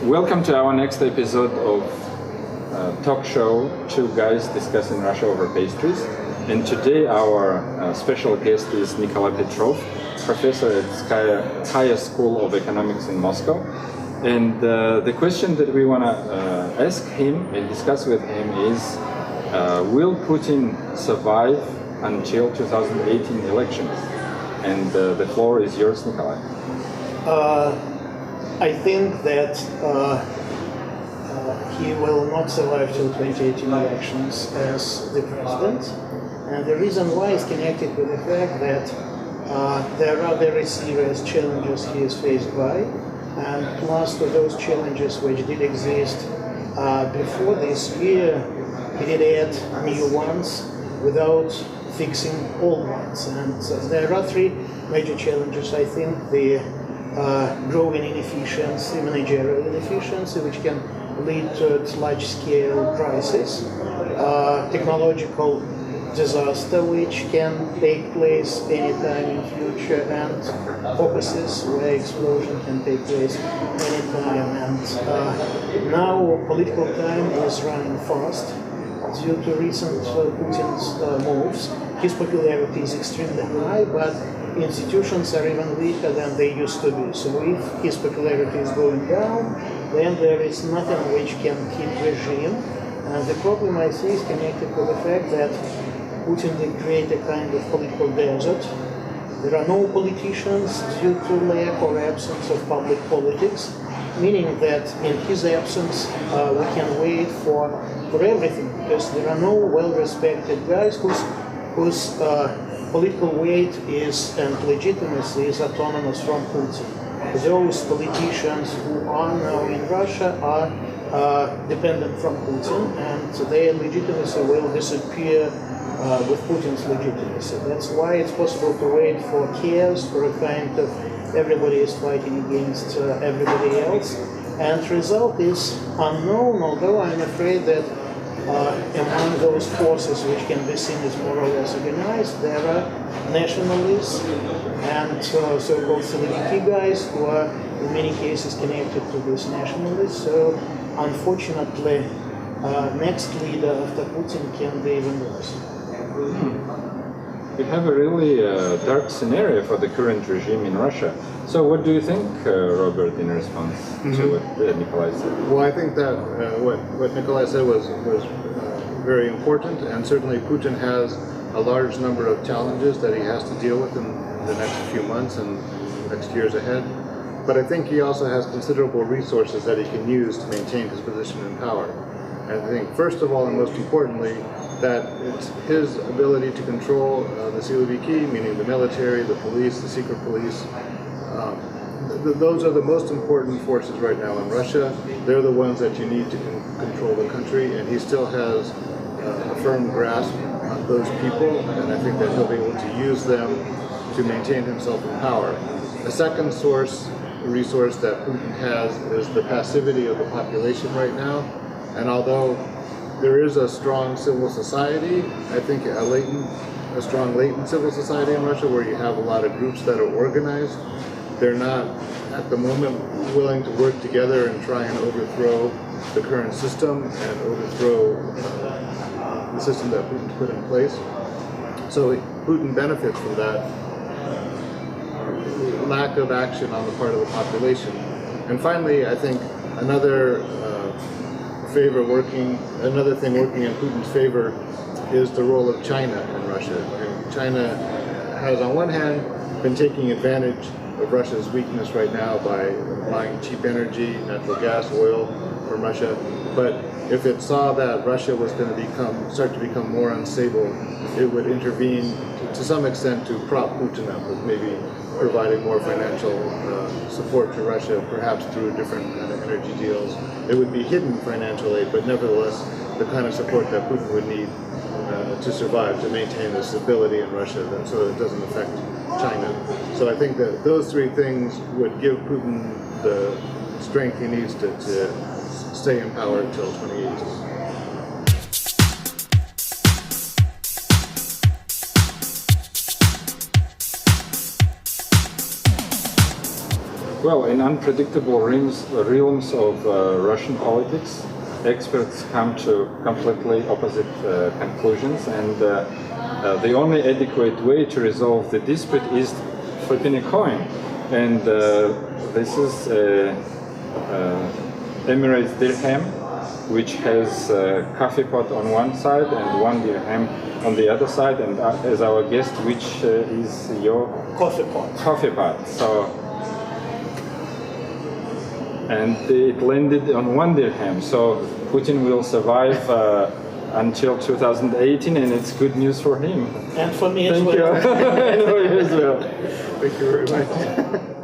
Welcome to our next episode of talk show, Two Guys Discussing Russia Over Pastries. And today our special guest is Nikolay Petrov, professor at Higher School of Economics in Moscow. And the question that we want to ask him and discuss with him is, will Putin survive until 2018 elections? And the floor is yours, Nikolay. I think that he will not survive till 2018 elections as the president. And the reason why is connected with the fact that there are very serious challenges he is faced by. And plus to those challenges which did exist before this year, he did add new ones without fixing old ones. And there are three major challenges. I think the growing inefficiency, managerial inefficiency, which can lead to large-scale crisis, technological disaster, which can take place anytime in future, and offices where explosion can take place anytime. And now political time is running fast due to recent Putin's moves. His popularity is extremely high, but institutions are even weaker than they used to be. So if his popularity is going down, then there is nothing which can keep regime. And the problem I see is connected to the fact that Putin did create a kind of political desert. There are no politicians due to lack or absence of public politics, meaning that in his absence we can wait for everything, because there are no well-respected guys whose political weight is and legitimacy is autonomous from Putin. Those politicians who are now in Russia are dependent from Putin, and their legitimacy will disappear with Putin's legitimacy. That's why it's possible to wait for chaos, for a kind of everybody is fighting against everybody else, and the result is unknown, although I'm afraid that among those forces which can be seen as more or less organized, there are nationalists and so-called Siloviki guys who are in many cases connected to these nationalists. So unfortunately, next leader after Putin can be even worse. We have a really dark scenario for the current regime in Russia. So what do you think, Robert, in response to what Nikolay said? Well, I think that what Nikolay said was very important, and certainly Putin has a large number of challenges that he has to deal with in the next few months and next years ahead. But I think he also has considerable resources that he can use to maintain his position in power. And I think, first of all, and most importantly, that it's his ability to control the Siloviki, meaning the military, the police, the secret police. Those are the most important forces right now in Russia. They're the ones that you need to control the country, and he still has a firm grasp on those people, and I think that he'll be able to use them to maintain himself in power. A second resource that Putin has is the passivity of the population right now, and although there is a strong civil society, I think a strong latent civil society in Russia where you have a lot of groups that are organized. They're not, at the moment, willing to work together and try and overthrow the current system and overthrow the system that Putin put in place. So Putin benefits from that lack of action on the part of the population. And finally, I think another thing working in Putin's favor is the role of China in Russia. And China has, on one hand, been taking advantage of Russia's weakness right now by buying cheap energy, natural gas, oil from Russia. But if it saw that Russia was going to start to become more unstable, it would intervene to some extent to prop Putin up, with maybe providing more financial support to Russia, perhaps through different kind of energy deals. It would be hidden financial aid, but nevertheless the kind of support that Putin would need to survive, to maintain the stability in Russia, so that it doesn't affect China. So I think that those three things would give Putin the strength he needs to stay in power until 2018. Well, in unpredictable realms of Russian politics, experts come to completely opposite conclusions, and the only adequate way to resolve the dispute is flipping a coin. And this is Emirates dirham, which has a coffee pot on one side and 1 dirham on the other side, and as our guest, which is your Coffee pot. coffee pot. So, and it landed on 1 dirham. So Putin will survive until 2018, and it's good news for him. And for me as Thank well. you. And for you as well. Thank you very much.